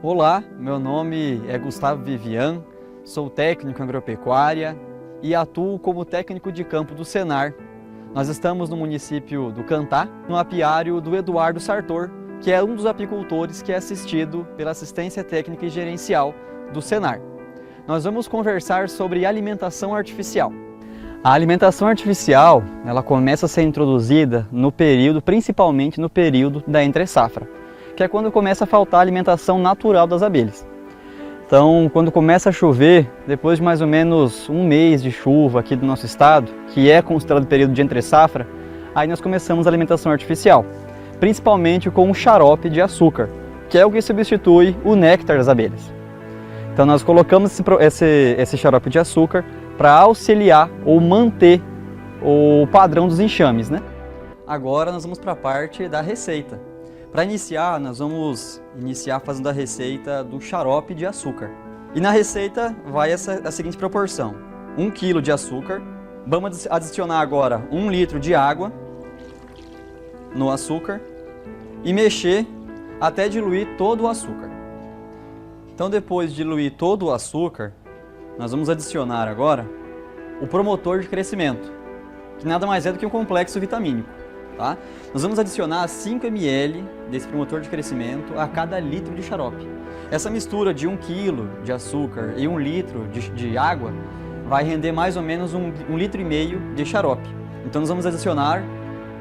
Olá, meu nome é Gustavo Vivian, sou técnico em agropecuária e atuo como técnico de campo do Senar. Nós estamos no município do Cantá, no apiário do Eduardo Sartor, que é um dos apicultores que é assistido pela assistência técnica e gerencial do Senar. Nós vamos conversar sobre alimentação artificial. A alimentação artificial, ela começa a ser introduzida principalmente no período da entre-safra, que é quando começa a faltar a alimentação natural das abelhas. Então, quando começa a chover, depois de mais ou menos um mês de chuva aqui do nosso estado, que é considerado período de entre-safra, aí nós começamos a alimentação artificial, principalmente com o xarope de açúcar, que é o que substitui o néctar das abelhas. Então, nós colocamos esse xarope de açúcar para auxiliar ou manter o padrão dos enxames, né? Agora nós vamos para a parte da receita. Para iniciar, nós vamos iniciar fazendo a receita do xarope de açúcar. E na receita vai a seguinte proporção: 1 kg de açúcar, vamos adicionar agora 1 litro de água no açúcar e mexer até diluir todo o açúcar. Então, depois de diluir todo o açúcar, nós vamos adicionar agora o promotor de crescimento, que nada mais é do que um complexo vitamínico. Tá? Nós vamos adicionar 5 ml desse promotor de crescimento a cada litro de xarope. Essa mistura de 1 kg de açúcar e 1 litro de água vai render mais ou menos 1,5 litro de xarope. Então nós vamos adicionar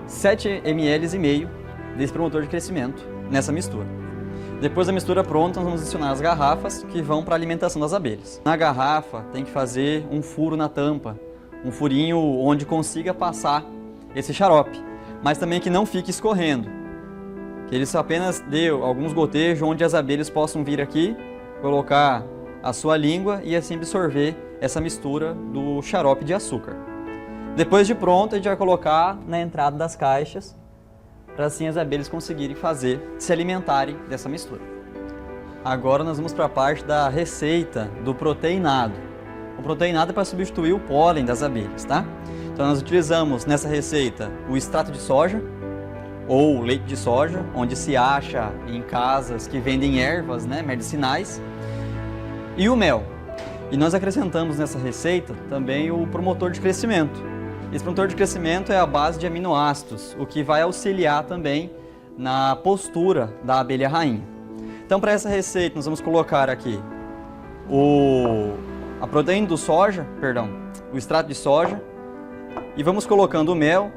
7 ml e meio desse promotor de crescimento nessa mistura. Depois da mistura pronta, nós vamos adicionar as garrafas que vão para a alimentação das abelhas. Na garrafa tem que fazer um furo na tampa, um furinho onde consiga passar esse xarope, mas também que não fique escorrendo, que ele só apenas dê alguns gotejos onde as abelhas possam vir aqui, colocar a sua língua e assim absorver essa mistura do xarope de açúcar. Depois de pronto, a gente vai colocar na entrada das caixas, para assim as abelhas conseguirem se alimentarem dessa mistura. Agora nós vamos para a parte da receita do proteinado. O proteinado é para substituir o pólen das abelhas, tá? Então nós utilizamos nessa receita o extrato de soja ou leite de soja, onde se acha em casas que vendem ervas, né, medicinais, e o mel. E nós acrescentamos nessa receita também o promotor de crescimento. Esse promotor de crescimento é a base de aminoácidos, o que vai auxiliar também na postura da abelha rainha. Então, para essa receita, nós vamos colocar aqui a proteína do soja, o extrato de soja, e vamos colocando o mel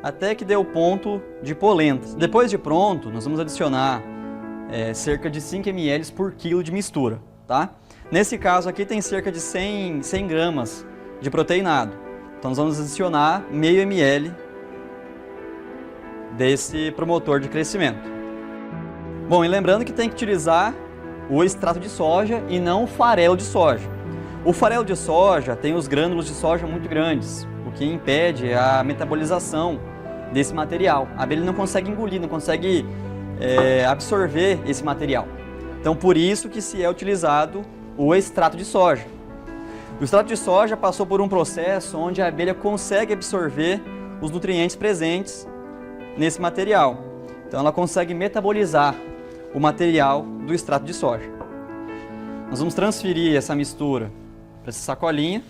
até que dê o ponto de polenta. Depois de pronto, nós vamos adicionar cerca de 5 ml por quilo de mistura, tá? Nesse caso aqui tem cerca de 100 gramas de proteinado. Então nós vamos adicionar meio ml desse promotor de crescimento. Bom, e lembrando que tem que utilizar o extrato de soja e não o farelo de soja. O farelo de soja tem os grânulos de soja muito grandes, o que impede a metabolização desse material. A abelha não consegue engolir, não consegue absorver esse material. Então por isso que se é utilizado o extrato de soja. O extrato de soja passou por um processo onde a abelha consegue absorver os nutrientes presentes nesse material. Então ela consegue metabolizar o material do extrato de soja. Nós vamos transferir essa mistura para essa sacolinha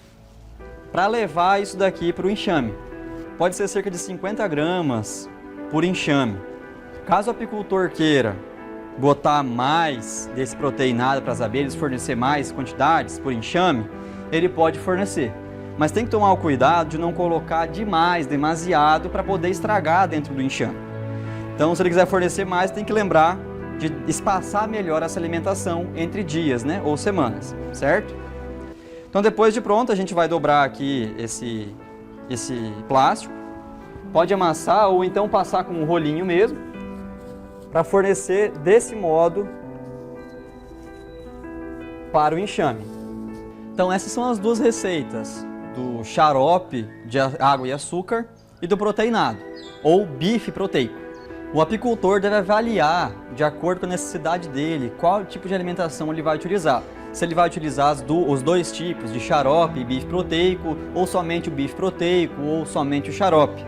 para levar isso daqui para o enxame. Pode ser cerca de 50 gramas por enxame. Caso o apicultor queira botar mais desse proteinado para as abelhas, fornecer mais quantidades por enxame, ele pode fornecer. Mas tem que tomar o cuidado de não colocar demasiado para poder estragar dentro do enxame. Então, se ele quiser fornecer mais, tem que lembrar de espaçar melhor essa alimentação entre dias, né, ou semanas, certo? Então, depois de pronto, a gente vai dobrar aqui esse plástico. Pode amassar ou então passar com um rolinho mesmo, para fornecer desse modo para o enxame. Então essas são as duas receitas, do xarope de água e açúcar e do proteinado, ou bife proteico. O apicultor deve avaliar, de acordo com a necessidade dele, qual tipo de alimentação ele vai utilizar. Se ele vai utilizar os dois tipos, de xarope e bife proteico, ou somente o bife proteico, ou somente o xarope.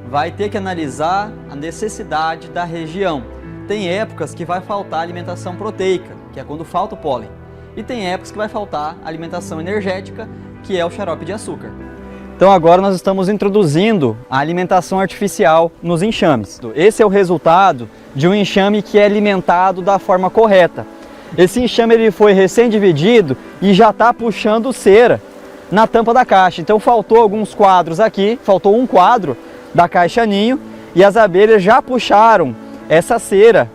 Vai ter que analisar a necessidade da região. Tem épocas que vai faltar alimentação proteica, que é quando falta o pólen. E tem épocas que vai faltar alimentação energética, que é o xarope de açúcar. Então agora nós estamos introduzindo a alimentação artificial nos enxames. Esse é o resultado de um enxame que é alimentado da forma correta. Esse enxame ele foi recém-dividido e já está puxando cera na tampa da caixa. Então faltou alguns quadros aqui, faltou um quadro da caixa ninho e as abelhas já puxaram essa cera,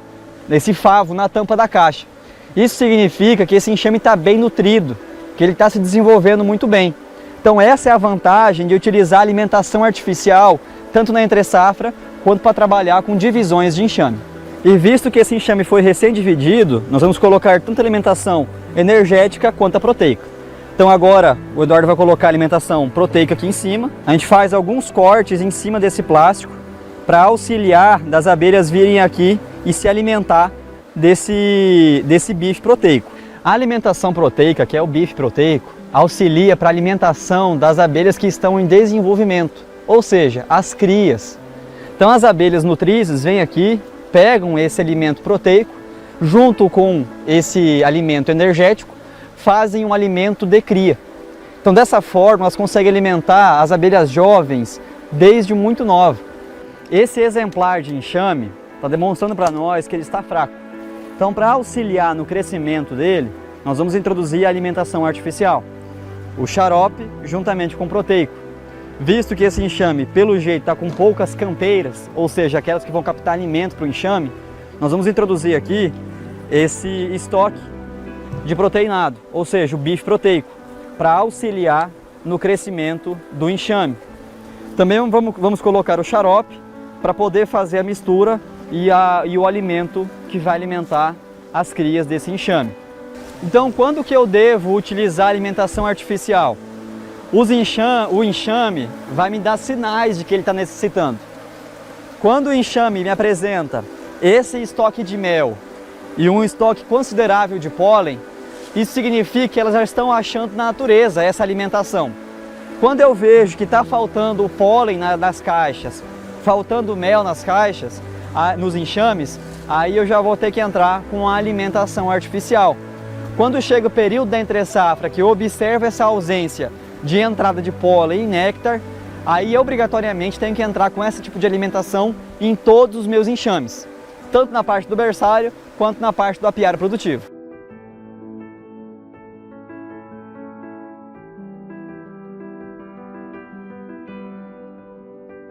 esse favo na tampa da caixa. Isso significa que esse enxame está bem nutrido, que ele está se desenvolvendo muito bem. Então essa é a vantagem de utilizar alimentação artificial, tanto na entre-safra, quanto para trabalhar com divisões de enxame. E visto que esse enxame foi recém-dividido, nós vamos colocar tanto alimentação energética quanto a proteica. Então agora o Eduardo vai colocar a alimentação proteica aqui em cima. A gente faz alguns cortes em cima desse plástico para auxiliar das abelhas virem aqui e se alimentar desse bife proteico. A alimentação proteica, que é o bife proteico, auxilia para a alimentação das abelhas que estão em desenvolvimento, ou seja, as crias. Então as abelhas nutrizes vêm aqui, pegam esse alimento proteico, junto com esse alimento energético, fazem um alimento de cria. Então dessa forma elas conseguem alimentar as abelhas jovens desde muito nova. Esse exemplar de enxame está demonstrando para nós que ele está fraco. Então para auxiliar no crescimento dele, nós vamos introduzir a alimentação artificial. O xarope juntamente com o proteico. Visto que esse enxame, pelo jeito, está com poucas campeiras, ou seja, aquelas que vão captar alimento para o enxame, nós vamos introduzir aqui esse estoque de proteinado, ou seja, o bife proteico, para auxiliar no crescimento do enxame. Também vamos colocar o xarope para poder fazer a mistura e o alimento que vai alimentar as crias desse enxame. Então, quando que eu devo utilizar alimentação artificial? O enxame vai me dar sinais de que ele está necessitando. Quando o enxame me apresenta esse estoque de mel e um estoque considerável de pólen, isso significa que elas já estão achando na natureza essa alimentação. Quando eu vejo que está faltando o pólen nas caixas, faltando mel nas caixas, nos enxames, aí eu já vou ter que entrar com a alimentação artificial. Quando chega o período da entre-safra, que eu observo essa ausência de entrada de pólen e néctar, aí eu obrigatoriamente tenho que entrar com esse tipo de alimentação em todos os meus enxames, tanto na parte do berçário quanto na parte do apiário produtivo.